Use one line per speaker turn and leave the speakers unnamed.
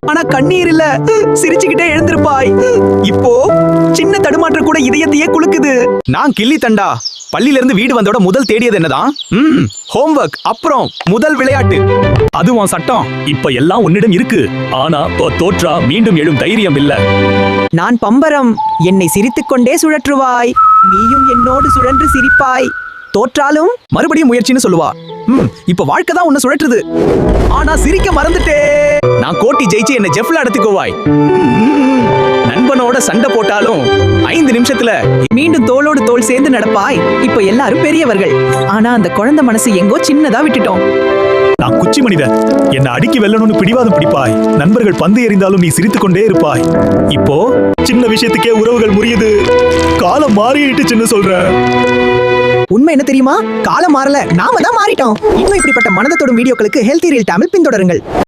ஆனா கண்ணீர் இல்ல, சிரிச்சுக்கிட்டே எழுந்திருப்பாய். இப்போ சின்ன தடுமாற்றம் கூட இதயத்தையே குலுக்குது. நான் கிள்ளி தண்டா. பள்ளியில இருந்து வீடு வந்தோட முதல் தேடியது என்னதான்? ஹோம்வொர்க், அப்புறம் முதல் விளையாட்டு.
அதுவும் சட்டம். இப்ப எல்லாம் உன்னிடம் இருக்கு. ஆனா தோற்றா மீண்டும் எழும் தைரியம் இல்ல.
நான் பம்பரம். என்னை சிரித்துக்கொண்டே சுழற்றுவாய். நீயும் என்னோடு சுழன்று சிரிப்பாய். தோற்றாலும் மறுபடியும் முயற்சின்னு சொல்லுவா. இப்ப வாழ்க்கை தான் உன்னை சுழற்றுது. ஆனா சிரிக்க மறந்துட்டே. நான் கோட்டி ஜெயிச்சு என்ன ஜெஃப்ல அடத்திக்குவாய். நண்பனோட சண்டை போட்டாலும் 5 நிமிஷத்துல மீண்டும் தோளோடு தோள் சேர்ந்து நடப்பாய். இப்ப எல்லாரும் பெரியவர்கள். ஆனா அந்த குழந்தை மனசு எங்கோ சின்னதா விட்டுட்டோம்.
நான் குச்சி மனிதன். என்ன அடிக்கி வெல்லணும்னு பிடிவாதம் பிடிப்பாய். நண்பர்கள் பந்து எறிந்தாலும் நீ சிரித்துக் கொண்டே இருப்பாய். இப்போ சின்ன விஷயத்துக்கே உறவுகள் முறியுது. காலம் மாறிடுச்சுன்னு சொல்ற.
உண்மை என்ன தெரியுமா? காலம் மாறல, நாம தான் மாறிட்டோம். இன்னும் இப்படிப்பட்ட மனதை தொடும் வீடியோக்களுக்கு ஹெல்தி ரீல் தமிழ் பின்தொடருங்கள்.